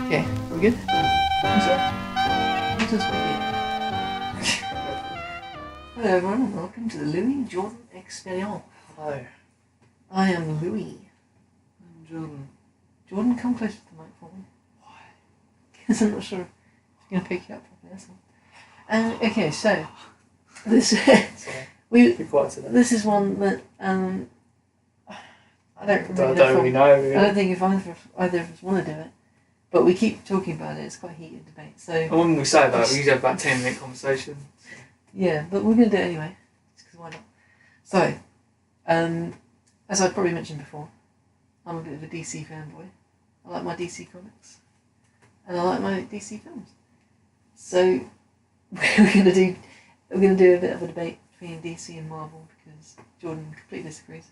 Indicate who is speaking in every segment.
Speaker 1: Okay, we good?
Speaker 2: So,
Speaker 1: Let us begin. Hello everyone and welcome to the Louis Jordan Experience.
Speaker 2: hello.
Speaker 1: I am Louis.
Speaker 2: I'm Jordan.
Speaker 1: Jordan, come closer to the mic for me.
Speaker 2: Why?
Speaker 1: Because I'm not sure if you're going to pick it up properly, that's all. Okay, so, this
Speaker 2: Keep quiet today.
Speaker 1: this is one that, I don't
Speaker 2: Really know.
Speaker 1: I don't think if either of us want to do it, but we keep talking about it, it's quite a heated debate, so...
Speaker 2: And when we say that, we usually have about 10-minute conversation.
Speaker 1: Yeah, but we're going to do it anyway, because why not? So, as I've probably mentioned before, I'm a bit of a DC fanboy. I like my DC comics, and I like my DC films. So, we're going to do a bit of a debate between DC and Marvel, because Jordan completely disagrees.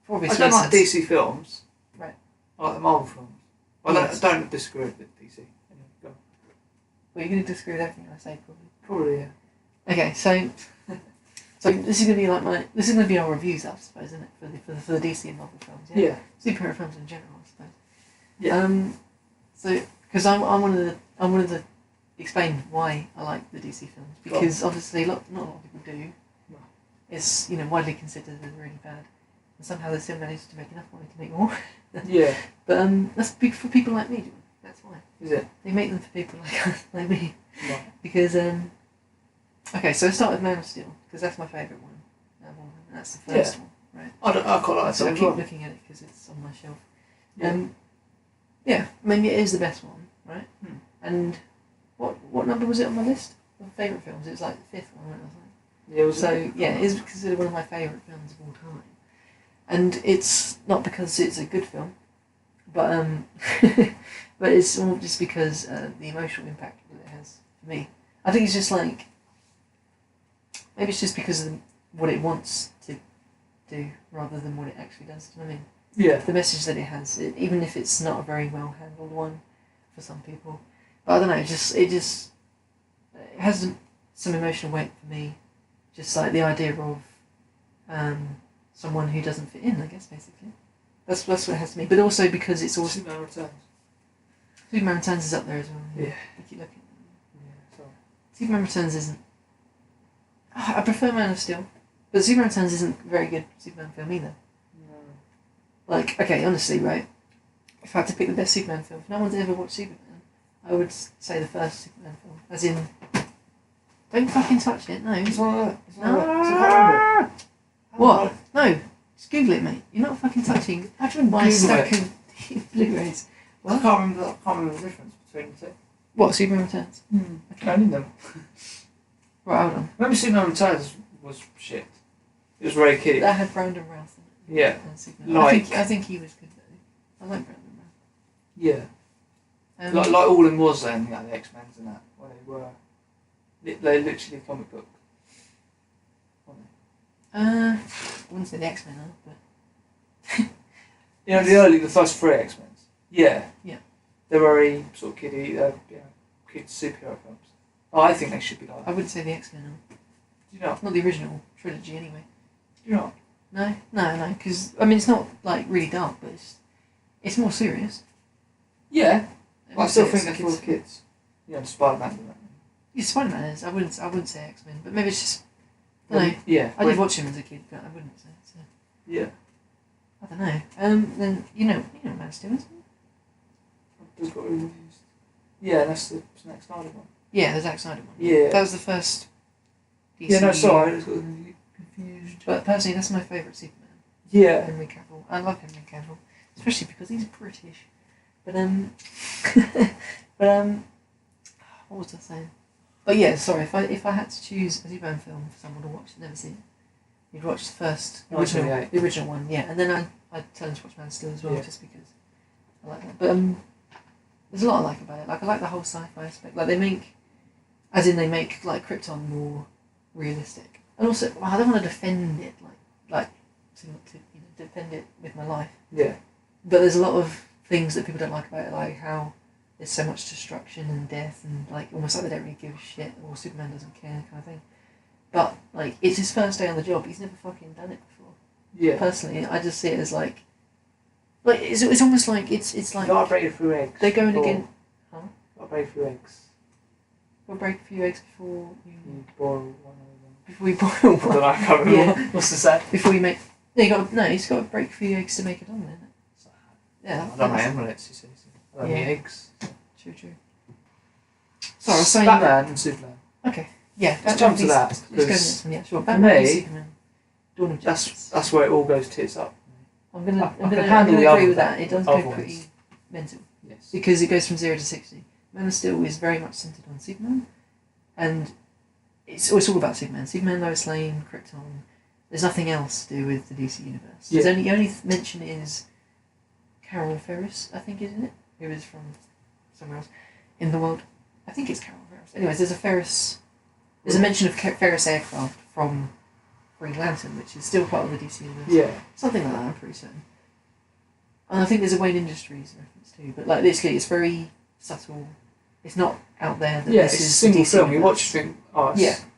Speaker 1: For obvious
Speaker 2: I don't like
Speaker 1: reasons.
Speaker 2: DC films.
Speaker 1: Right.
Speaker 2: I like the Marvel films. I don't disagree with DC. Anyway, go on.
Speaker 1: Well, you're going to disagree with everything I say, probably.
Speaker 2: Probably, yeah.
Speaker 1: Okay, so this is going to be our reviews, I suppose, isn't it, for the DC and Marvel films?
Speaker 2: Yeah.
Speaker 1: Superhero films in general, I suppose.
Speaker 2: Yeah.
Speaker 1: So because I'm one of the explain why I like the DC films, because obviously not a lot of people do.
Speaker 2: No.
Speaker 1: It's widely considered as really bad, and somehow they still manage to make enough money to make more.
Speaker 2: Yeah.
Speaker 1: But that's big for people like me. John. That's why.
Speaker 2: Is it?
Speaker 1: They make them for people like me,
Speaker 2: No.
Speaker 1: because okay, so I start with Man of Steel because that's my favourite one. That's the first one, right?
Speaker 2: I quite like
Speaker 1: So I
Speaker 2: that.
Speaker 1: keep looking at it because it's on my shelf.
Speaker 2: Yeah.
Speaker 1: Yeah, I mean it is the best one, right?
Speaker 2: Hmm.
Speaker 1: And what number was it on my list of favourite films? It was like the 5th one, wasn't it?
Speaker 2: Yeah, it was
Speaker 1: So yeah, it is considered one of my favourite films of all time. And it's not because it's a good film, but but it's all just because the emotional impact that it has for me. I think it's just like, maybe it's just because of what it wants to do rather than what it actually does. Do you know what I mean?
Speaker 2: Yeah.
Speaker 1: The message that it has, even if it's not a very well handled one for some people. But I don't know, it has some emotional weight for me. Just like the idea of someone who doesn't fit in, I guess, basically. That's what it has to me. But also because it's also...
Speaker 2: Superman Returns.
Speaker 1: Superman Returns is up there as well.
Speaker 2: Yeah.
Speaker 1: I keep looking.
Speaker 2: Yeah, sorry.
Speaker 1: Superman Returns isn't... I prefer Man of Steel. But Superman Returns isn't a very good Superman film either.
Speaker 2: No.
Speaker 1: Like, okay, honestly, right? If I had to pick the best Superman film, if no one's ever watched Superman, I would say the first Superman film. As in... Don't fucking touch it, no.
Speaker 2: It's not that. It's
Speaker 1: No.
Speaker 2: not that. It's not that.
Speaker 1: What? No. Just Google it, mate. You're not fucking touching
Speaker 2: How do you
Speaker 1: my
Speaker 2: Google
Speaker 1: stack
Speaker 2: it?
Speaker 1: of Blu-rays.
Speaker 2: I can't remember the difference between the two.
Speaker 1: What, Superman Returns?
Speaker 2: I need them.
Speaker 1: Right, hold on.
Speaker 2: Remember Superman Returns was shit. It was very kiddie.
Speaker 1: That had Brandon Routh in it.
Speaker 2: Yeah.
Speaker 1: And Superman.
Speaker 2: Like-
Speaker 1: I think he was good though. I like Brandon Routh.
Speaker 2: Yeah.
Speaker 1: Um,
Speaker 2: Like All In was then, you know, the X-Men's and that, where they were. They literally a comic book. Weren't
Speaker 1: I wouldn't say the X-Men are, but...
Speaker 2: they? You know, the first 3 X-Men's. Yeah.
Speaker 1: Yeah.
Speaker 2: They're very sort of kiddie, kids superhero films. Oh, I think they should be like
Speaker 1: I
Speaker 2: that.
Speaker 1: wouldn't say the X-Men are.
Speaker 2: Do you know?
Speaker 1: Not the original trilogy anyway.
Speaker 2: Do you know?
Speaker 1: No, because, I mean, it's not, like, really dark, but it's more serious.
Speaker 2: Yeah. But I still think
Speaker 1: it's
Speaker 2: they're for the kids. You know, Spider-Man and that.
Speaker 1: Yeah, Spider-Man is. I wouldn't say X-Men, but maybe it's just... I don't know.
Speaker 2: Yeah.
Speaker 1: I did watch him as a kid, but I wouldn't say so.
Speaker 2: Yeah.
Speaker 1: I don't know. Then you know Man of Steel, isn't it?
Speaker 2: Just got released. Yeah, that's the Zack Snyder one.
Speaker 1: Yeah, the Zack Snyder one.
Speaker 2: Yeah.
Speaker 1: That was the first DC.
Speaker 2: Yeah, no, sorry, I just got confused.
Speaker 1: But personally, that's my favourite Superman.
Speaker 2: Yeah.
Speaker 1: Henry Cavill. I love Henry Cavill, especially because he's British. But what was I saying? But yeah, sorry. If I had to choose a Superman film for someone to watch and never seen it, you'd watch the first the
Speaker 2: 1988.
Speaker 1: original one, yeah, and then I'd turn to watch Man of Steel as well,
Speaker 2: Yeah.
Speaker 1: just because I like that. But there's a lot I like about it. Like I like the whole sci-fi aspect. Like they make like Krypton more realistic, and also I don't want to defend it like to defend it with my life.
Speaker 2: Yeah.
Speaker 1: But there's a lot of things that people don't like about it, like how there's so much destruction and death, and like almost like they don't really give a shit, or Superman doesn't care, kind of thing. But like it's his first day on the job. He's never fucking done it before.
Speaker 2: Yeah.
Speaker 1: Personally, I just see it as like it's almost like it's like
Speaker 2: Vibrated through eggs.
Speaker 1: they're going
Speaker 2: or
Speaker 1: against. Huh?
Speaker 2: Got to break a few eggs.
Speaker 1: Got to break a few eggs before you
Speaker 2: boil one of them.
Speaker 1: before you boil
Speaker 2: I don't
Speaker 1: one.
Speaker 2: know, I can't remember what's the say.
Speaker 1: Before you make. No, you got to break a few eggs to make it on, isn't it? Yeah.
Speaker 2: I don't make omelets, you see. I don't eat eggs.
Speaker 1: True. Sorry, I was saying
Speaker 2: Batman and Superman.
Speaker 1: Okay. Yeah.
Speaker 2: Let's jump to that.
Speaker 1: Let's go to this one. Yeah, sure.
Speaker 2: For
Speaker 1: Batman
Speaker 2: me,
Speaker 1: Superman. Dawn of Justice.
Speaker 2: That's where it all goes tits up.
Speaker 1: I'm gonna
Speaker 2: handle the
Speaker 1: agree
Speaker 2: other
Speaker 1: with that. It does go
Speaker 2: ones.
Speaker 1: pretty mental.
Speaker 2: Yes.
Speaker 1: Because it goes from 0 to 60. Man of Steel is very much centered on Superman, and it's all about Superman. Superman, Lois Lane, Krypton. There's nothing else to do with the DC universe.
Speaker 2: Yeah.
Speaker 1: There's only mention is Carol Ferris, I think, isn't it? Who is from somewhere else in the world. I think it's Carol Ferris. Anyways, there's a mention of Ferris aircraft from Green Lantern, which is still part of the DC universe.
Speaker 2: Yeah.
Speaker 1: Something like that, I'm pretty certain. And I think there's a Wayne Industries reference too, but like literally it's very subtle. It's not out there that this
Speaker 2: it's
Speaker 1: is
Speaker 2: a single
Speaker 1: DC
Speaker 2: film. You
Speaker 1: universe.
Speaker 2: watch it, think, oh,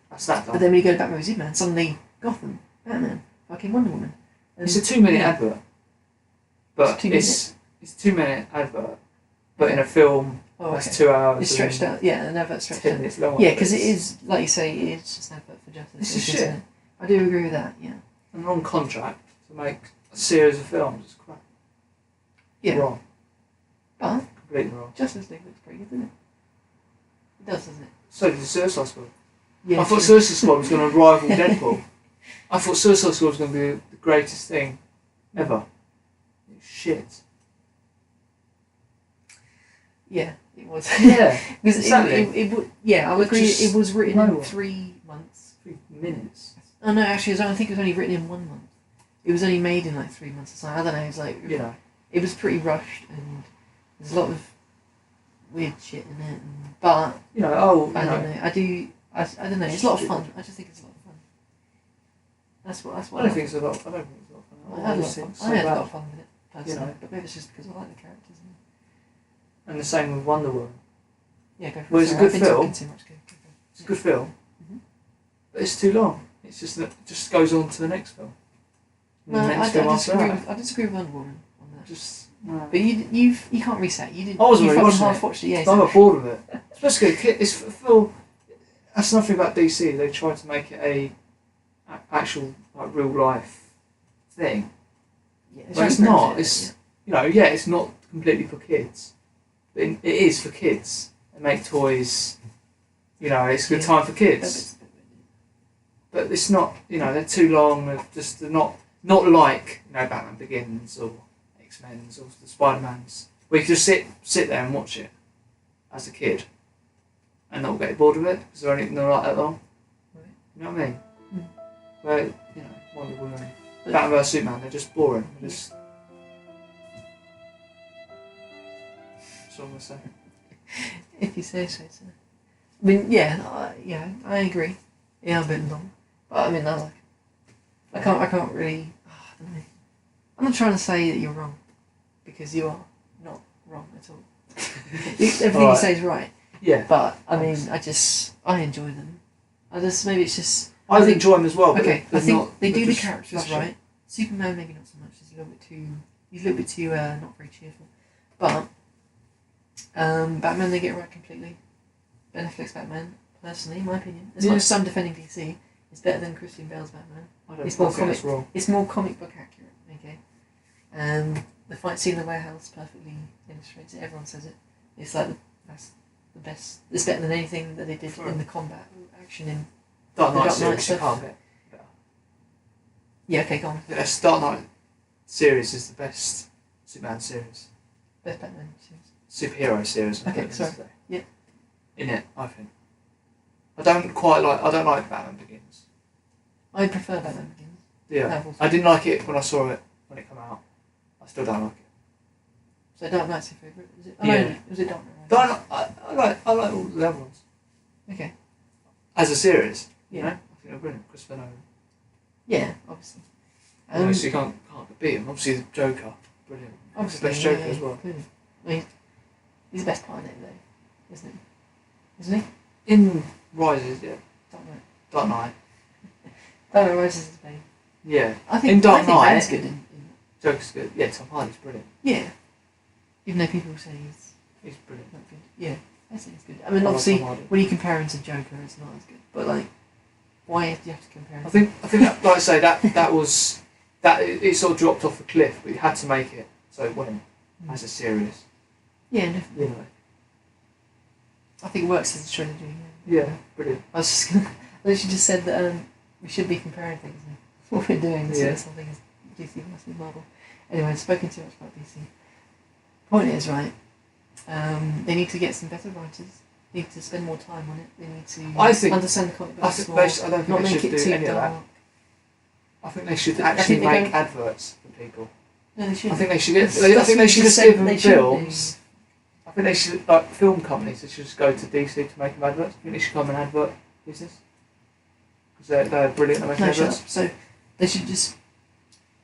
Speaker 2: that's that done.
Speaker 1: But then when you go to Batman v Superman, suddenly Gotham, Batman, fucking Wonder Woman. And
Speaker 2: It's a 2-minute advert. But
Speaker 1: it's
Speaker 2: it's a 2-minute advert. But in a film, that's 2 hours.
Speaker 1: It's stretched out, yeah, an advert stretched
Speaker 2: 10
Speaker 1: out.
Speaker 2: minutes long.
Speaker 1: Yeah, because it is, like you say, it is just an advert for justice.
Speaker 2: It's just
Speaker 1: isn't
Speaker 2: shit.
Speaker 1: it? I do agree with that, yeah.
Speaker 2: And on contract to make a series of films is crap.
Speaker 1: Yeah.
Speaker 2: Wrong.
Speaker 1: But
Speaker 2: Completely wrong.
Speaker 1: Justice League looks pretty good, doesn't it? It does, doesn't it?
Speaker 2: So did the Suicide Squad.
Speaker 1: Yeah,
Speaker 2: I thought Suicide Squad was going to rival Deadpool. I thought Suicide Squad was going to be the greatest thing ever. It's shit.
Speaker 1: Yeah, it was.
Speaker 2: Yeah,
Speaker 1: Because
Speaker 2: exactly.
Speaker 1: I'll agree.
Speaker 2: just
Speaker 1: It was written in
Speaker 2: nowhere.
Speaker 1: 3 months.
Speaker 2: 3 minutes.
Speaker 1: Oh no, actually, I think it was only written in 1 month. It was only made in like 3 months or something. I don't know. It was like it was pretty rushed, and there's a lot of weird shit in it. But I don't know. I don't know. It's a lot of fun. I just think it's a lot of fun. That's what.
Speaker 2: I don't think it's a lot. I don't think it's a lot of fun.
Speaker 1: I had a lot of fun. I had a lot of fun with it personally, but maybe it's just because I like the characters.
Speaker 2: And the same with Wonder Woman.
Speaker 1: Yeah, go for it.
Speaker 2: Well, it's a
Speaker 1: Sorry,
Speaker 2: good
Speaker 1: I've been
Speaker 2: film.
Speaker 1: talking too much. Go for it.
Speaker 2: It's a good film,
Speaker 1: Mhm.
Speaker 2: but it's too long. It's just that it just goes on to the next film. And
Speaker 1: No,
Speaker 2: the next
Speaker 1: I
Speaker 2: film after
Speaker 1: disagree.
Speaker 2: that.
Speaker 1: I disagree with Wonder Woman on that.
Speaker 2: Just no.
Speaker 1: But you can't reset. You didn't.
Speaker 2: I wasn't
Speaker 1: you
Speaker 2: really
Speaker 1: fucking
Speaker 2: watching
Speaker 1: half
Speaker 2: it.
Speaker 1: watched it. Yeah,
Speaker 2: I got bored with it. Especially it's Phil. That's nothing about DC. They try to make it a actual like real life thing.
Speaker 1: yeah,
Speaker 2: But it's not. It's it's not completely for kids. But it is for kids. They make toys. It's a good time for kids. But it's not. They're too long. They're not like Batman Begins or X-Men's or the Spider-Mans. We could just sit there and watch it as a kid, and not get bored of it because they're like that long.
Speaker 1: Right.
Speaker 2: You know what I mean?
Speaker 1: Mm.
Speaker 2: Where Wonder Woman, Batman vs Superman, they're just boring. They're just. That's what I'm gonna say.
Speaker 1: If you say so, sir. I mean, I agree. Yeah, I'm a bit long, but I mean, I like it. I can't really. I don't know. I'm not trying to say that you're wrong, because you are not wrong at all. Everything you say is right.
Speaker 2: Yeah.
Speaker 1: But I mean, I enjoy them. Maybe it's just.
Speaker 2: I enjoy them as well. But
Speaker 1: Okay, I think they do the
Speaker 2: just
Speaker 1: characters
Speaker 2: flashing.
Speaker 1: right. Superman maybe not so much. He's a little bit too not very cheerful. But Batman they get it right completely. Ben Affleck's Batman, personally, in my opinion, as much as I'm defending DC, is better than Christian Bale's Batman. It's more
Speaker 2: think that's wrong.
Speaker 1: It's more comic book accurate. Okay, the fight scene in the warehouse perfectly illustrates it. Everyone says it. It's like that's the best. It's better than anything that they did in the combat action in
Speaker 2: Dark
Speaker 1: the
Speaker 2: Knight
Speaker 1: Dark Knight
Speaker 2: series, you
Speaker 1: stuff.
Speaker 2: can't get better.
Speaker 1: Yeah, okay, go on.
Speaker 2: Yes, Dark Knight series is the best Superman series.
Speaker 1: Best Batman series.
Speaker 2: Superhero series.
Speaker 1: Okay, sorry. Yeah.
Speaker 2: In it, I think. I don't like Batman Begins.
Speaker 1: I prefer Batman Begins.
Speaker 2: Yeah.
Speaker 1: Marvel.
Speaker 2: I didn't like it when I saw it when it came out. I still don't like it.
Speaker 1: So Dark Knight's your favourite, is it?
Speaker 2: Yeah.
Speaker 1: Was it Dark Knight?
Speaker 2: I like all the other ones.
Speaker 1: Okay.
Speaker 2: As a series.
Speaker 1: Yeah.
Speaker 2: I think they're brilliant. Christopher Nolan.
Speaker 1: Yeah, obviously.
Speaker 2: So you can't beat him. Obviously the Joker. Brilliant.
Speaker 1: Obviously,
Speaker 2: He's the best Joker as well.
Speaker 1: Clearly. I mean, he's the best part in it though, isn't he? Isn't he?
Speaker 2: In Rises, yeah.
Speaker 1: Dark Knight.
Speaker 2: Dark Knight.
Speaker 1: Dark Knight Rises is bane.
Speaker 2: Yeah.
Speaker 1: I think
Speaker 2: In Dark
Speaker 1: I think
Speaker 2: Knight-
Speaker 1: Bane's good in
Speaker 2: Joker's good. Yeah, Tom Hardy's brilliant.
Speaker 1: yeah. Even though people say he's
Speaker 2: He's brilliant.
Speaker 1: not good. Yeah. I think it's good. I mean,
Speaker 2: I like
Speaker 1: obviously,
Speaker 2: Tom Hardy.
Speaker 1: when you compare him to Joker, it's not as good. But like, why do you have to compare him?
Speaker 2: I think that, like I say, that was that it sort of dropped off a cliff, but you had to make it so it went as a serious.
Speaker 1: Yeah, definitely.
Speaker 2: You know.
Speaker 1: I think it works as a trilogy.
Speaker 2: Yeah, brilliant.
Speaker 1: I was just gonna. She just said that we should be comparing things. And what we're doing, so
Speaker 2: Yeah.
Speaker 1: something is DC versus Marvel. Anyway, I've spoken too much about DC. Point is, right, they need to get some better writers. They need to spend more time on it. They need to
Speaker 2: I think-
Speaker 1: understand the comic
Speaker 2: I
Speaker 1: books
Speaker 2: think
Speaker 1: more.
Speaker 2: I don't think
Speaker 1: Not
Speaker 2: they
Speaker 1: make
Speaker 2: should
Speaker 1: it
Speaker 2: do
Speaker 1: too
Speaker 2: any of that.
Speaker 1: dark.
Speaker 2: I think they should
Speaker 1: I
Speaker 2: actually
Speaker 1: think they
Speaker 2: make
Speaker 1: don't-
Speaker 2: adverts for people.
Speaker 1: No, they should.
Speaker 2: I think they should get.
Speaker 1: That's
Speaker 2: I think
Speaker 1: what
Speaker 2: they
Speaker 1: you
Speaker 2: should
Speaker 1: just
Speaker 2: just give
Speaker 1: said
Speaker 2: them
Speaker 1: they should
Speaker 2: films. I think they should, like film companies, they should just go to DC to make them adverts. I think they should become an advert business because they're brilliant at making
Speaker 1: No, shut
Speaker 2: adverts.
Speaker 1: up. So they should just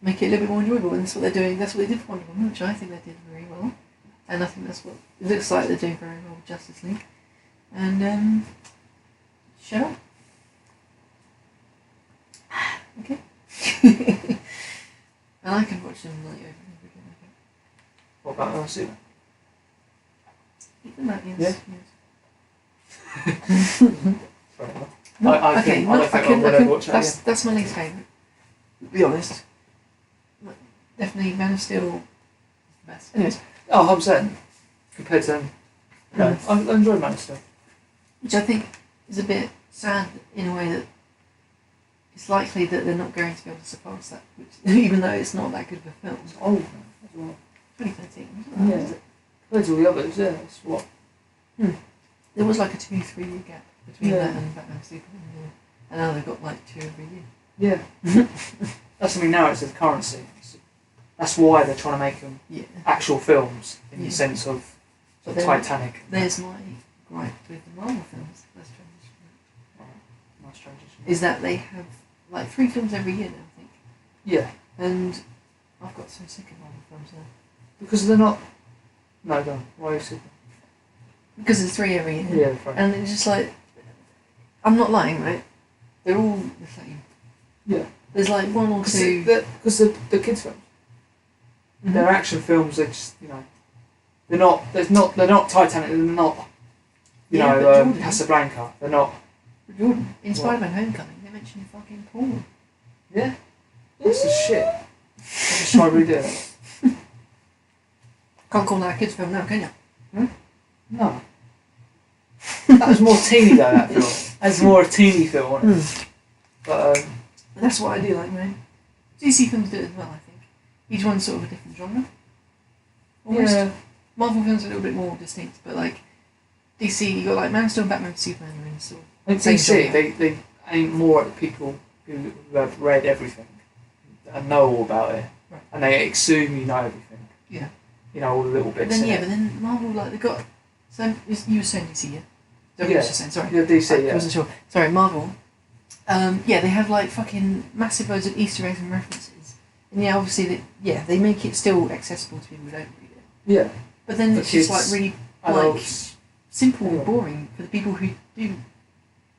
Speaker 1: make it a little bit more enjoyable, and that's what they're doing. That's what they did for Wonder Woman, which I think they did very well, and I think that's what it looks like they're doing very well with Justice League. And shut up. Okay. And I can watch them like over and over again. I
Speaker 2: What about Superman?
Speaker 1: think. Even that, yes.
Speaker 2: Yeah.
Speaker 1: Yes.
Speaker 2: Fair enough.
Speaker 1: No,
Speaker 2: I
Speaker 1: okay,
Speaker 2: think-
Speaker 1: no,
Speaker 2: I don't think I
Speaker 1: can-
Speaker 2: would
Speaker 1: can-
Speaker 2: ever watch that
Speaker 1: that's my least favourite. To be honest. Definitely Man of Steel is the best. Anyways,
Speaker 2: Oh, 100%. Compared to them. No, I enjoy Man of Steel.
Speaker 1: which I think is a bit sad in a way that it's likely that they're not going to be able to surpass that, which, even though it's not that good of a film.
Speaker 2: Oh, as well.
Speaker 1: 2013.
Speaker 2: Yeah. Compared to all the others, yeah, it's what?
Speaker 1: There was like a 2-3 year gap between
Speaker 2: Yeah.
Speaker 1: that and Batman Superman, yeah. And now they've got like 2 every year.
Speaker 2: Yeah. That's something now, it's a currency. That's why they're trying to make them
Speaker 1: Yeah.
Speaker 2: actual films in
Speaker 1: Yeah.
Speaker 2: the sense of
Speaker 1: But
Speaker 2: the
Speaker 1: then-
Speaker 2: Titanic.
Speaker 1: There's my gripe with the Marvel films. Let's transition.
Speaker 2: Nice transition.
Speaker 1: Is that they have like 3 films every year now, I think.
Speaker 2: Yeah,
Speaker 1: And I've got so sick of Marvel films now.
Speaker 2: because they're not. No, no. Why is it?
Speaker 1: Because there's 3 every year.
Speaker 2: Yeah, fine.
Speaker 1: And it's just like, I'm not lying, right? They're all the same.
Speaker 2: Yeah.
Speaker 1: There's like 1 or 2.
Speaker 2: Because the kids films,
Speaker 1: Mhm.
Speaker 2: they're action films. They just they're not. They're not Titanic. They're not.
Speaker 1: Yeah, but Jordan-
Speaker 2: Casablanca. They're not.
Speaker 1: Jordan, in
Speaker 2: What?
Speaker 1: Spider-Man Homecoming, they mentioned fucking porn.
Speaker 2: Yeah. What's the shit? I'll just try to read it.
Speaker 1: Can't call that a kids film now, can you?
Speaker 2: No. That was more teeny though. That film. That's more a teeny film, wasn't it? But
Speaker 1: And that's what I do like, man. DC films do it as well, I think. Each one's sort of a different genre. Almost.
Speaker 2: yeah.
Speaker 1: Marvel films are a little bit more distinct, but like DC, you got like Man of Steel and Batman and Superman are in sort of
Speaker 2: I think
Speaker 1: same
Speaker 2: DC,
Speaker 1: genre.
Speaker 2: they aim more at the people who have read everything and know all about it,
Speaker 1: Right.
Speaker 2: and they assume you know everything.
Speaker 1: Yeah.
Speaker 2: You know all the little
Speaker 1: But
Speaker 2: bits.
Speaker 1: then
Speaker 2: in
Speaker 1: but then Marvel like they got so you were saying DC, yeah? Is that what you
Speaker 2: Yeah.
Speaker 1: were just saying? Sorry.
Speaker 2: Yeah, DC.
Speaker 1: I
Speaker 2: Yeah.
Speaker 1: wasn't sure. Sorry, Marvel. Yeah, they have like fucking massive loads of Easter eggs and references. And yeah, obviously they make it still accessible to people who don't read it.
Speaker 2: Yeah.
Speaker 1: But then
Speaker 2: For
Speaker 1: it's just
Speaker 2: kids,
Speaker 1: like really
Speaker 2: Adults.
Speaker 1: simple
Speaker 2: Yeah.
Speaker 1: and boring for the people who do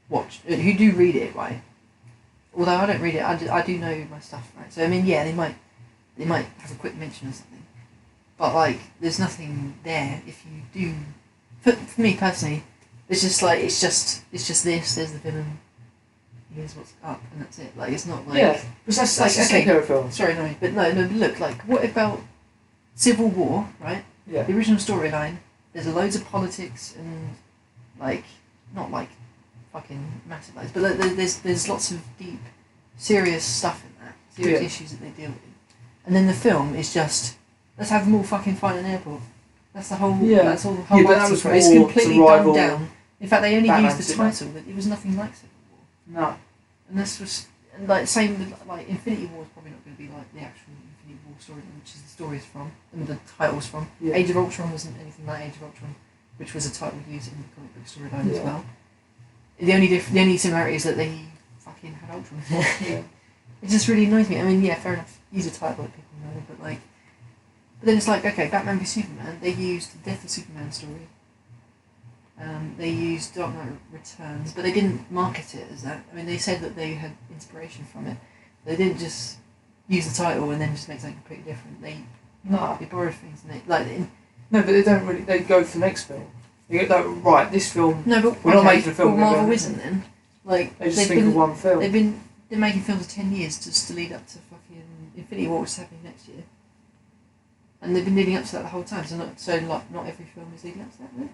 Speaker 1: watch, who do read it, right? Although I don't read it, I do know my stuff, right? So I mean, yeah, they might have a quick mention or something, but like, there's nothing there if you do. For me personally, it's just like it's just this. There's the villain. Here's what's up, and that's it. Like it's not like
Speaker 2: Yeah. Because that's
Speaker 1: like,
Speaker 2: the
Speaker 1: okay.
Speaker 2: superhero films.
Speaker 1: sorry, no, but no. Look, like what about Civil War, right?
Speaker 2: Yeah.
Speaker 1: The original storyline, there's loads of politics and like not like fucking massive loads, but like, there's lots of deep, serious stuff in that, serious
Speaker 2: Yeah.
Speaker 1: issues that they deal with, and then the film is just let's have them all fucking fight in an airport. That's the whole.
Speaker 2: Yeah.
Speaker 1: That's all the whole.
Speaker 2: Yeah, but that
Speaker 1: artsy
Speaker 2: was
Speaker 1: part. It's
Speaker 2: more
Speaker 1: completely
Speaker 2: to rival
Speaker 1: dumbed down. In fact, they only
Speaker 2: Batman
Speaker 1: used the
Speaker 2: Superman.
Speaker 1: title, but it was nothing like Civil War.
Speaker 2: No.
Speaker 1: And this was and like same with like Infinity War is probably not going to be like the actual Infinity War storyline, which is the stories from and the titles from.
Speaker 2: Yeah.
Speaker 1: Age of Ultron wasn't anything like Age of Ultron, which was a title used in the comic book storyline as
Speaker 2: Yeah.
Speaker 1: well. The only similarity is that they fucking had Ultron.
Speaker 2: Yeah.
Speaker 1: It just really annoys me. I mean, yeah, fair enough. Use a title that people know, but like, but then it's like okay, Batman v Superman. They used the Death of Superman story. They used Dark Knight Returns, but they didn't market it as that. I mean, they said that they had inspiration from it. They didn't just use the title and then just make something completely different. They
Speaker 2: No.
Speaker 1: borrowed things and they like.
Speaker 2: No, but they don't really. They go for the next film. You go, no, right, this film.
Speaker 1: No, but
Speaker 2: we're not making a film.
Speaker 1: Well, Marvel isn't then. Like
Speaker 2: they just think of one film.
Speaker 1: They're making films for 10 years just to lead up to fucking Infinity War, which is happening next year. And they've been leading up to that the whole time. So not every film is leading up to that. Really?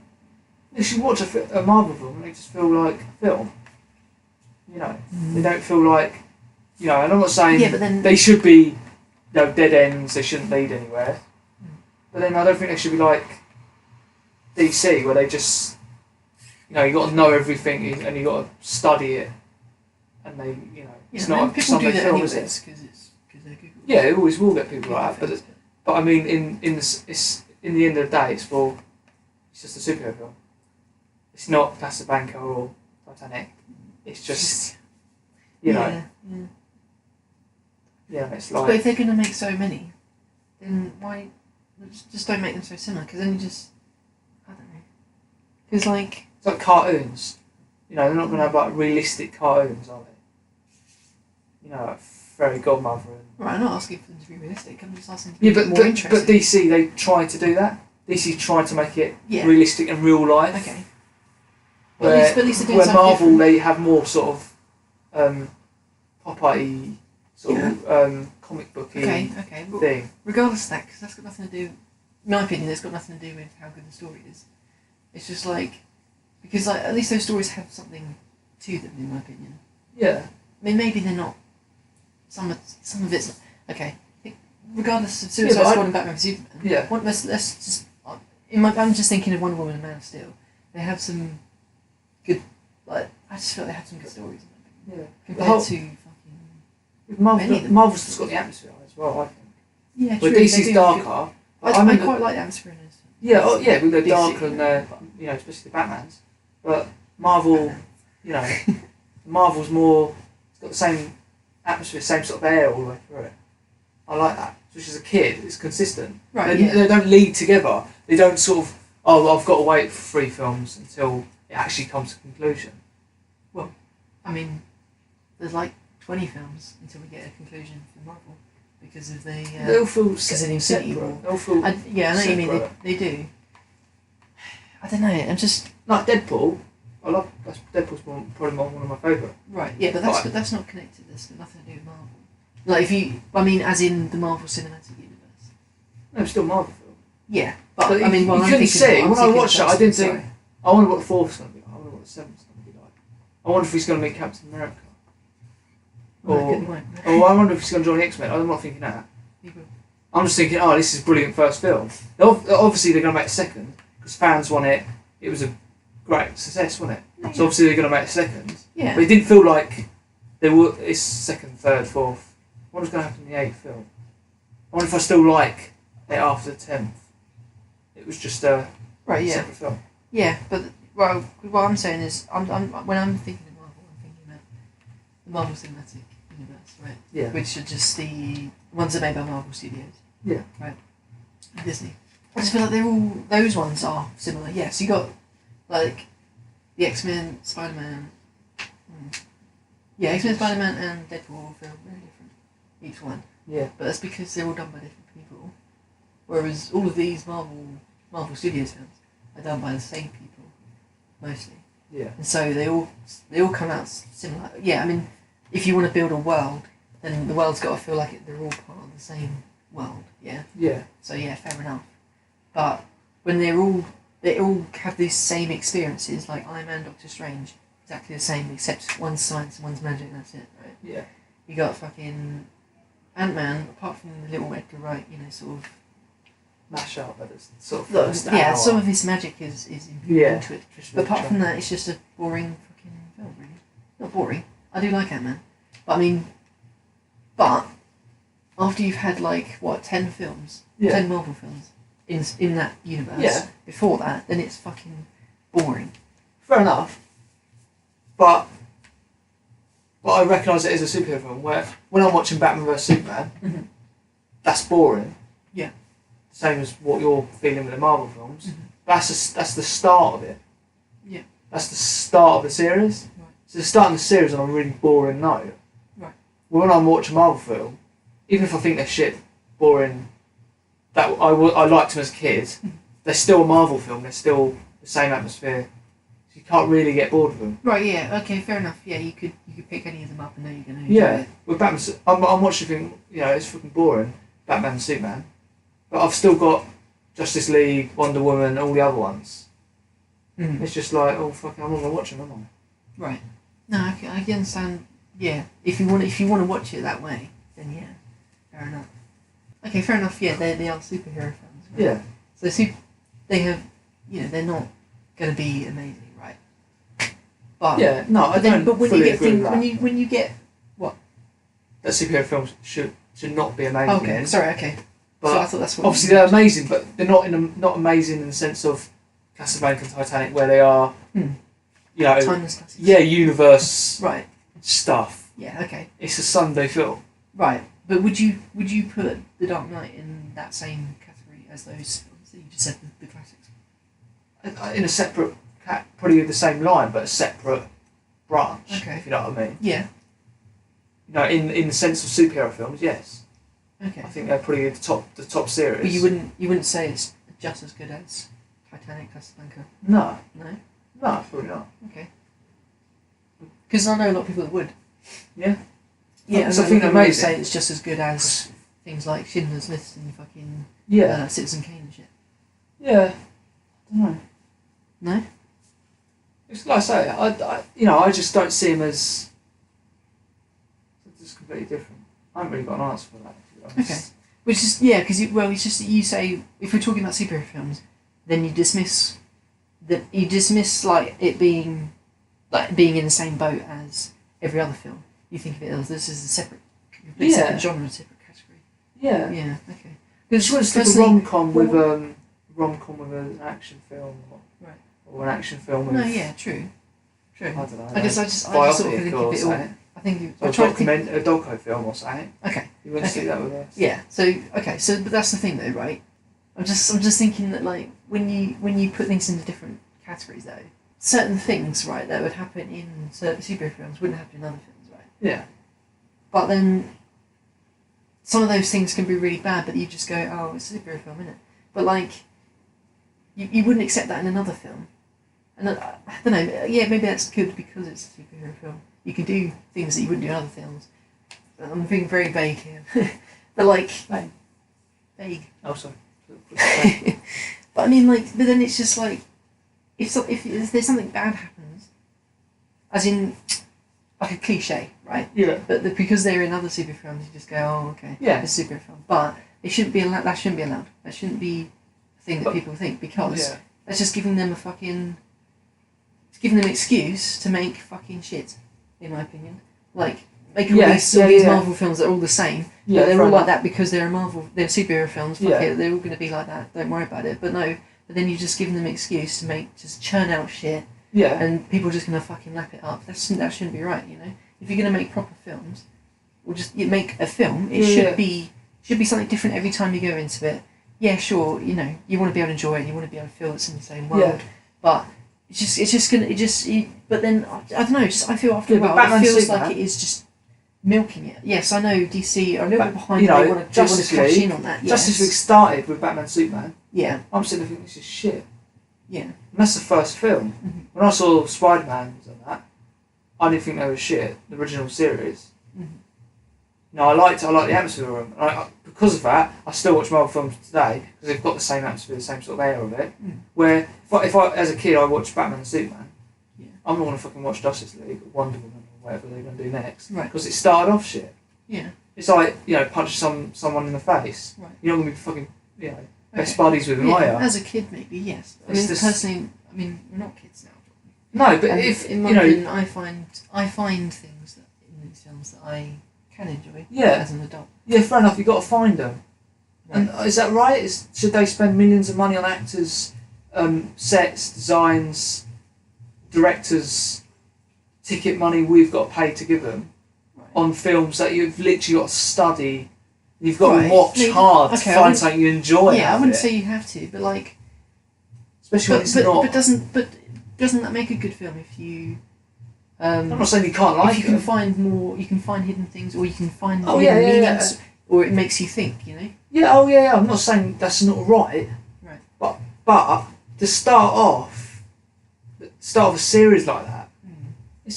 Speaker 2: You should watch a Marvel film and they just feel like a film. You know, they don't feel like, you know. And I'm not saying
Speaker 1: but then
Speaker 2: they should be, dead ends. They shouldn't lead anywhere. But then I don't think they should be like DC, where they just, you got to know everything and you got to study it, and they, it's not a Sunday film, is it?
Speaker 1: Because they're Google.
Speaker 2: Yeah, it always will get people like that. But I mean, in the end of the day, it's just a superhero film. It's not Casablanca or Titanic. It's just, Yeah, it's like.
Speaker 1: But if they're going to make so many, then why just don't make them so similar? Because then you just, I don't know. Because like.
Speaker 2: It's like cartoons. They're not going to have like realistic cartoons, are they? Like Fairy Godmother.
Speaker 1: Right, I'm not asking for them to be realistic. I'm just asking to be more interesting.
Speaker 2: But DC, they try to do that. DC tried to make it realistic and real life.
Speaker 1: Okay.
Speaker 2: Where,
Speaker 1: at least
Speaker 2: where Marvel, they have more sort of pop-eye, sort of comic booky thing.
Speaker 1: Regardless of that, because that's got nothing to do, in my opinion, it's got nothing to do with how good the story is. It's just like, because like at least those stories have something to them, in my opinion.
Speaker 2: Yeah.
Speaker 1: I mean, maybe they're not. Some of it's okay. Regardless of Suicide Squad and Batman v Superman.
Speaker 2: Yeah.
Speaker 1: Let's just. I'm just thinking of Wonder Woman and Man of Steel. They have some good. Like I just feel they have some good stories.
Speaker 2: Yeah.
Speaker 1: Compared to fucking.
Speaker 2: Marvel's just got the atmosphere as well, I think.
Speaker 1: Yeah,
Speaker 2: true. But DC's darker.
Speaker 1: I quite like the atmosphere in this.
Speaker 2: Yeah, with the dark and especially the Batmans. But Marvel, Marvel's more. It's got the same atmosphere, same sort of air all the way through it. I like that. Which as a kid, it's consistent.
Speaker 1: Right.
Speaker 2: They don't lead together. They don't sort of. Oh, I've got to wait for 3 films until it actually comes to conclusion.
Speaker 1: Well, I mean, there's like 20 films until we get a conclusion for Marvel because of the.
Speaker 2: They all feel
Speaker 1: because of the Infinity War.
Speaker 2: They all feel.
Speaker 1: I know what you mean. They do. I don't know. I'm just
Speaker 2: like Deadpool. I love Deadpool's probably one of my favourite.
Speaker 1: Right. Yeah, but that's not connected. That's got nothing to do with Marvel. Like as in the Marvel Cinematic Universe.
Speaker 2: No, it's still Marvel film.
Speaker 1: Yeah, but I mean,
Speaker 2: you couldn't see when I watched it. I didn't think. I wonder what the 4th's going to be like. I wonder what the 7th's going to be like. I wonder if he's going to meet Captain America. Or I wonder if he's going to join the X-Men. I'm not thinking that. I'm just thinking, this is a brilliant first film. Obviously, they're going to make a second because fans want it. It was a great success, wasn't it? Yeah. So obviously they're going to make a second.
Speaker 1: Yeah.
Speaker 2: But it didn't feel like it's second, third, fourth. What was going to happen in the 8th film? I wonder if I still like it after the 10th. It was just a separate film.
Speaker 1: Yeah, but what I'm saying is, when I'm thinking of Marvel, I'm thinking about the Marvel Cinematic Universe, right?
Speaker 2: Yeah.
Speaker 1: Which are just the ones that are made by Marvel Studios.
Speaker 2: Yeah.
Speaker 1: Right. Disney. I just feel like those ones are similar. Yes, you got like the X-Men, Spider-Man. Yeah, X-Men, Spider-Man, and Deadpool feel very different. Each one.
Speaker 2: Yeah.
Speaker 1: But that's because they're all done by different people. Whereas all of these Marvel Studios films are done by the same people, mostly.
Speaker 2: Yeah.
Speaker 1: And so they all come out similar. Yeah, I mean, if you want to build a world, then the world's got to feel like they're all part of the same world. Yeah.
Speaker 2: Yeah.
Speaker 1: So yeah, fair enough. But when they all have these same experiences, like Iron Man, Doctor Strange, exactly the same, except one's science and one's magic. And that's it, right?
Speaker 2: Yeah.
Speaker 1: You got fucking Ant-Man, apart from the little Edgar Wright, sort of
Speaker 2: mash up, but it's sort of first
Speaker 1: hour. Some of his magic is into it. But apart from that, it's just a boring fucking film, really. Not boring. I do like Ant-Man. But I mean, after you've had 10 films, 10 Marvel films in that universe, before that, then it's fucking boring.
Speaker 2: Fair enough. But I recognise it as a superhero film where when I'm watching Batman vs Superman, that's boring.
Speaker 1: Yeah.
Speaker 2: Same as what you're feeling with the Marvel films. That's the start of it.
Speaker 1: Yeah.
Speaker 2: That's the start of the series.
Speaker 1: Right.
Speaker 2: So the start of the series on a really boring note.
Speaker 1: Right.
Speaker 2: When I'm watching a Marvel film, even if I think they're shit, boring, that I liked them as a kid, they're still a Marvel film. They're still the same atmosphere. So you can't really get bored of them.
Speaker 1: Right, yeah, okay, fair enough. Yeah, you could pick any of them up and know you're going to enjoy it.
Speaker 2: With Batman, I'm watching thing, it's fucking boring, Batman and Superman. But I've still got Justice League, Wonder Woman, all the other ones.
Speaker 1: Mm.
Speaker 2: It's just like, oh fuck, I'm not going to watch them, am I?
Speaker 1: Right. No, I can understand, yeah. If you want to watch it that way, then yeah, fair enough. Okay, fair enough, yeah, they are superhero films. Right?
Speaker 2: Yeah.
Speaker 1: So they have, they're not going to be amazing, right? But
Speaker 2: yeah, no, I don't.
Speaker 1: But when
Speaker 2: fully
Speaker 1: you get
Speaker 2: agree with
Speaker 1: things,
Speaker 2: that.
Speaker 1: when you get what?
Speaker 2: That superhero films should not be amazing.
Speaker 1: Okay, sorry, okay.
Speaker 2: But
Speaker 1: so I thought that's what.
Speaker 2: Obviously, they're amazing, but they're not amazing in the sense of Casablanca and Titanic, where they are,
Speaker 1: timeless classics.
Speaker 2: Yeah, universe
Speaker 1: Right.
Speaker 2: stuff.
Speaker 1: Yeah. Okay.
Speaker 2: It's a Sunday film.
Speaker 1: Right, but would you put The Dark Knight in that same category as those films that you just said, the classics?
Speaker 2: In a separate, probably the same line, but a separate branch.
Speaker 1: Okay.
Speaker 2: If you know what I mean.
Speaker 1: Yeah.
Speaker 2: In the sense of superhero films, yes.
Speaker 1: Okay.
Speaker 2: I think they're probably the top series.
Speaker 1: But you wouldn't say it's just as good as Titanic, Casablanca.
Speaker 2: No.
Speaker 1: No.
Speaker 2: No, probably not.
Speaker 1: Okay. Because I know a lot of people that would.
Speaker 2: Yeah.
Speaker 1: Yeah,
Speaker 2: so I
Speaker 1: and
Speaker 2: think
Speaker 1: they
Speaker 2: they're
Speaker 1: would
Speaker 2: amazing.
Speaker 1: say it's just as good as things like Schindler's List and fucking Citizen Kane and shit.
Speaker 2: Yeah. I don't know.
Speaker 1: No.
Speaker 2: It's like I say, I just don't see him as just completely different. I haven't really got an answer for that. To be honest.
Speaker 1: Okay. Which is because it's just that you say if we're talking about superhero films, then you dismiss like it being in the same boat as every other film. You think of it as this is a separate genre, separate category.
Speaker 2: Yeah.
Speaker 1: Yeah. Okay.
Speaker 2: Because you want to stick a rom-com with an action film, or an action film with.
Speaker 1: No, yeah, true.
Speaker 2: I don't know.
Speaker 1: I guess I just sort of think of it all. I think
Speaker 2: a doco film or something.
Speaker 1: Okay.
Speaker 2: You wouldn't see that with us.
Speaker 1: Yeah. So but that's the thing though, right? I'm just thinking that like when you put things into different categories though, certain things right that would happen in superhero films wouldn't happen in other films, right?
Speaker 2: Yeah.
Speaker 1: But then some of those things can be really bad, but you just go, oh, it's a superhero film, isn't it? But like you wouldn't accept that in another film. And I don't know, yeah, maybe that's good because it's a superhero film. You can do things that you wouldn't do in other films. I'm being very vague here. But like... Vague.
Speaker 2: Oh, sorry.
Speaker 1: But I mean, like, but then it's just like, if there's something bad happens, as in, like a cliche, right?
Speaker 2: Yeah.
Speaker 1: But because they're in other superhero films, you just go, oh, okay,
Speaker 2: yeah,
Speaker 1: it's a superhero film. But it shouldn't be allowed. That shouldn't be allowed. That shouldn't be a thing that people think because that's just giving them it's giving them an excuse to make fucking shit, in my opinion. Like, make all these Marvel films that are all the same.
Speaker 2: Yeah,
Speaker 1: but they're all like that because they're they're superhero films. Fuck it, they're all going to be like that. Don't worry about it. But no, but then you're just giving them an excuse to just churn out shit.
Speaker 2: Yeah.
Speaker 1: And people are just going to fucking lap it up. That shouldn't be right, you know? If you're going to make proper films, or you make a film, it should be something different every time you go into it. Yeah, sure, you know, you want to be able to enjoy it, you want to be able to feel it's in the same world. But but then, I don't know, I feel after a while, it feels like it is just milking it. Yes, I know DC are a little bit behind, they want to cash in on that. Yes.
Speaker 2: Justice League started with Batman Superman.
Speaker 1: Yeah.
Speaker 2: I'm sitting there thinking, this is shit.
Speaker 1: Yeah.
Speaker 2: And that's the first film.
Speaker 1: Mm-hmm.
Speaker 2: When I saw Spider-Man and that, I didn't think they were shit, the original series.
Speaker 1: Mm-hmm.
Speaker 2: No, I liked the atmosphere of them. And because of that, I still watch Marvel films today because they've got the same atmosphere, the same sort of air of it.
Speaker 1: Mm.
Speaker 2: Where if I as a kid I watched Batman and Superman, I'm not going to fucking watch Justice League or Wonder Woman or whatever they're going to do next.
Speaker 1: Right.
Speaker 2: Because it started off shit.
Speaker 1: Yeah.
Speaker 2: It's like, punch someone in the face.
Speaker 1: Right.
Speaker 2: You're not going to be fucking, best buddies with them, are you?
Speaker 1: As a kid, maybe, yes. Personally, we're not kids now.
Speaker 2: No, but if
Speaker 1: in my opinion, I find things that in these films that I can enjoy as an adult.
Speaker 2: Yeah, fair enough. You've got to find them. Right. And is that right? Should they spend millions of money on actors, sets, designs, directors, ticket money we've got to pay to give them on films that you've literally got to study? You've got to watch hard to find something you enjoy.
Speaker 1: Yeah, I wouldn't say you have to, but like,
Speaker 2: especially when it's not.
Speaker 1: But doesn't that make a good film if you?
Speaker 2: I'm not saying you can't like it.
Speaker 1: If you can find more, you can find hidden things, or you can find hidden meanings, or it makes you think. You know.
Speaker 2: Yeah. Oh yeah. I'm not saying that's not right.
Speaker 1: Right.
Speaker 2: But to start off start of a series like that.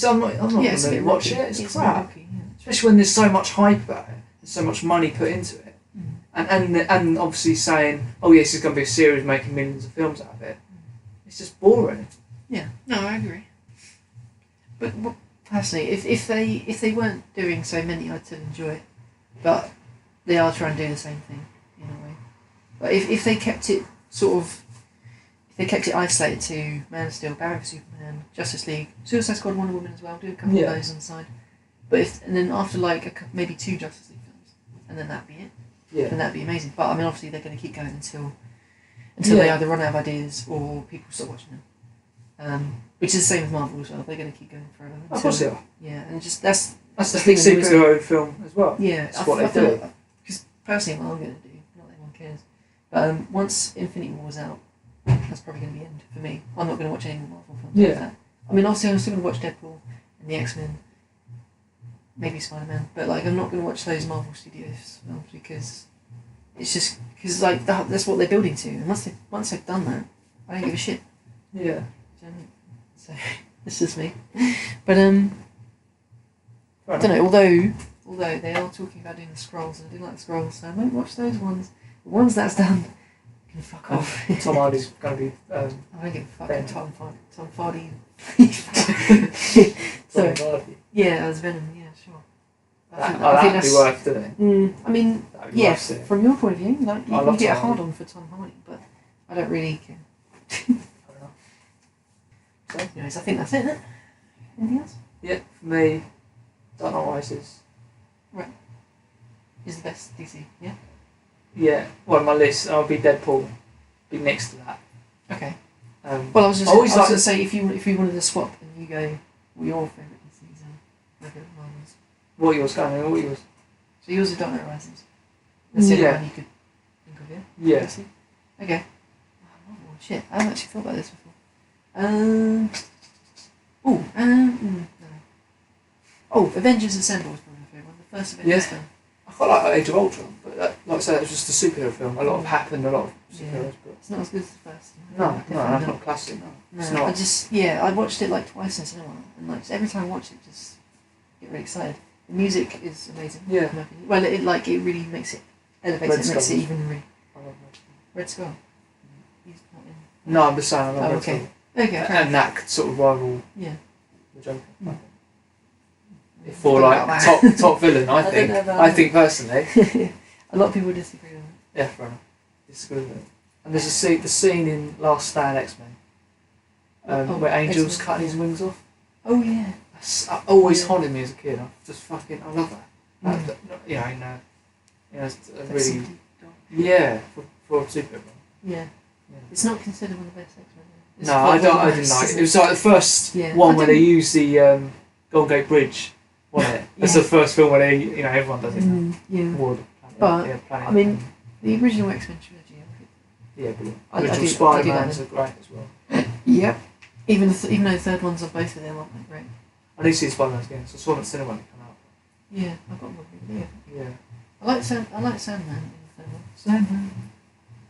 Speaker 2: I'm not
Speaker 1: Yeah,
Speaker 2: going
Speaker 1: it's a
Speaker 2: to
Speaker 1: bit
Speaker 2: watch
Speaker 1: rocky.
Speaker 2: it. It's
Speaker 1: a
Speaker 2: crap.
Speaker 1: bit rocky, yeah.
Speaker 2: Especially when there's so much hype about it. There's so much money put into it. And obviously saying, oh yes, it's going to be a series making millions of films out of it. It's just boring.
Speaker 1: Yeah, no, I agree. But personally, if they weren't doing so many, I'd still enjoy it. But they are trying to do the same thing in a way. But if they kept it isolated to Man of Steel, Batman v Superman, Justice League, Suicide Squad, Wonder Woman as well, do a couple of those on the side. But and then after like maybe 2 Justice League films, and then that'd be it.
Speaker 2: Yeah.
Speaker 1: Then that'd be amazing. But I mean, obviously they're going to keep going until they either run out of ideas or people stop watching them. Which is the same with Marvel as well. They're going to keep going forever.
Speaker 2: Of course they are.
Speaker 1: Yeah, and just that's
Speaker 2: the
Speaker 1: thing.
Speaker 2: superhero film as well.
Speaker 1: Yeah,
Speaker 2: that's what they do.
Speaker 1: Because personally, what I'm going to do, not that anyone cares. But once Infinity War was out, that's probably going to be the end for me. I'm not going to watch any more Marvel films.
Speaker 2: Yeah.
Speaker 1: Like that. I mean, obviously, I'm still going to watch Deadpool and the X-Men, maybe Spider-Man, but like I'm not going to watch those Marvel Studios films because it's just because like that's what they're building to. And once they've done that, I don't give a shit.
Speaker 2: Yeah.
Speaker 1: Do you know what I mean? So it's just me. But I don't know. Although they are talking about doing the scrolls, and I do like the scrolls, so I might watch those ones. The ones that's done, can fuck off.
Speaker 2: Tom Hardy's going to be.
Speaker 1: I don't give a fuck. Tom Hardy.
Speaker 2: Tom Hardy.
Speaker 1: Yeah, as Venom. Yeah, sure. I think
Speaker 2: that'd
Speaker 1: that's
Speaker 2: be worth doing.
Speaker 1: I mean, yeah, from your point of view, like you get a hard on for Tom Hardy, but I don't really care. So, anyways, I think that's it, isn't it? Anything else?
Speaker 2: Yeah, for me, Dark Knight Rises.
Speaker 1: Right. Is the best DC, yeah?
Speaker 2: Yeah, well, on my list, I'll be Deadpool. Be next to that.
Speaker 1: Okay.
Speaker 2: Well,
Speaker 1: I was going to say, if you wanted to swap and you go, what your favourite DCs and my favourite Marvels.
Speaker 2: What yours going on? What yours?
Speaker 1: So yours are Dark Knight Rises. That's the only one you could think of, yeah?
Speaker 2: Yeah.
Speaker 1: Okay. Oh, shit, I haven't actually thought about this before. Avengers Assemble was probably my favourite one. The first Avengers film.
Speaker 2: I quite like Age of Ultron, but like I said, it was just a superhero film. A lot happened, a lot of superheroes. But
Speaker 1: it's not as good as the first.
Speaker 2: No, that's not classic.
Speaker 1: No, it's not. I watched it like twice in cinema, and like every time I watch it, just get really excited. The music is amazing.
Speaker 2: Yeah.
Speaker 1: Well, it really makes it elevates it, makes it even really. Red Skull. He's not in.
Speaker 2: No, I'm just saying. I love Red Skull.
Speaker 1: Okay.
Speaker 2: And that could sort of rival.
Speaker 1: Yeah.
Speaker 2: The Joker. For like top villain, I think personally.
Speaker 1: A lot of people disagree with it.
Speaker 2: Yeah, fair enough. Disagree with it. And there's the scene in Last Stand X-Men where Angel's cutting his wings off.
Speaker 1: Oh yeah.
Speaker 2: That's always haunted me as a kid. I love that. It's a really for a superhero.
Speaker 1: Yeah. It's not considered one of the best X-Men.
Speaker 2: No, I didn't like it. It was like the first one where they used the Golden Gate Bridge, wasn't it? It's the first film where everyone does it.
Speaker 1: Yeah. I mean, the original X-Men trilogy.
Speaker 2: Yeah, brilliant. Original Spider-Mans are great as well.
Speaker 1: Yep. Even though the third one's on both of them, aren't they? Great.
Speaker 2: I need to see Spider-Man again, so I saw them at cinema when they come out.
Speaker 1: Yeah, I've got one.
Speaker 2: Yeah.
Speaker 1: I like Sandman in the third one. Sandman.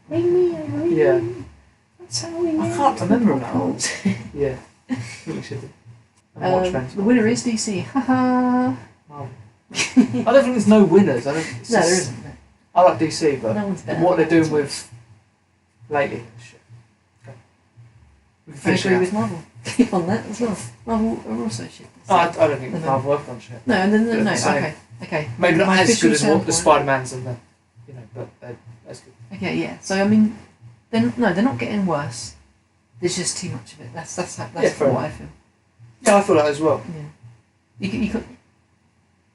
Speaker 1: Ring me.
Speaker 2: Yeah.
Speaker 1: That's how we
Speaker 2: I can't remember that. Yeah. I think we should do.
Speaker 1: The winner is DC. Haha.
Speaker 2: I don't think there's no winners. There
Speaker 1: isn't. No.
Speaker 2: I like DC, but what they're doing with lately, shit. Okay.
Speaker 1: I agree with Marvel on that as well. Marvel are also shit.
Speaker 2: I don't think Marvel have done shit.
Speaker 1: No. Okay.
Speaker 2: Maybe not as good as what the Spider-Mans and but that's good.
Speaker 1: Okay, yeah. So I mean, they're not getting worse. There's just too much of it. That's what I feel.
Speaker 2: Yeah, I feel that as well.
Speaker 1: Yeah. You could.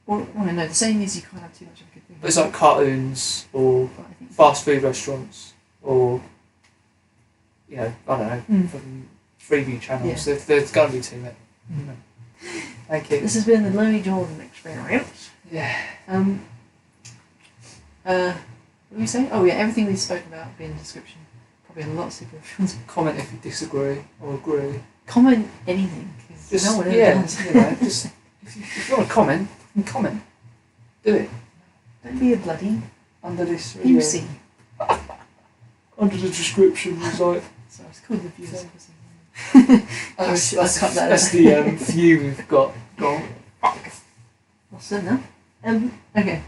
Speaker 1: Well, no. The saying is you can't have too much of a good thing.
Speaker 2: But it's like cartoons or fast food restaurants or I don't know, fucking freeview channels. Yeah. There's going to be too many. Thank you.
Speaker 1: This has been the Lonely Jordan experience.
Speaker 2: Yeah.
Speaker 1: What were you saying? Oh yeah, everything we spoke about will be in the description. Probably a lot of super films.
Speaker 2: Comment if you disagree or agree.
Speaker 1: Comment anything.
Speaker 2: Just,
Speaker 1: no one ever does.
Speaker 2: Just if you want to comment, comment. Do it.
Speaker 1: Don't be a bloody
Speaker 2: under this
Speaker 1: MC.
Speaker 2: Under the description, it's like.
Speaker 1: Sorry, it's called the views.
Speaker 2: That's,
Speaker 1: I'll cut that
Speaker 2: that's
Speaker 1: out.
Speaker 2: the view we've got. Go on.
Speaker 1: What's that now? Okay.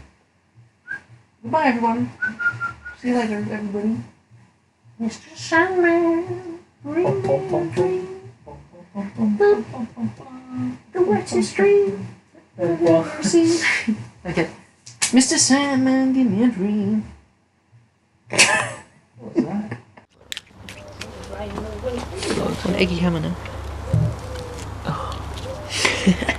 Speaker 1: Goodbye, everyone. See you later, everybody. Mr. Sandman, bring me a dream. The wettest dream I've ever seen. Okay. Mr. Sandman, give me a dream.
Speaker 2: What was that?
Speaker 1: An eggy hammer now. Oh.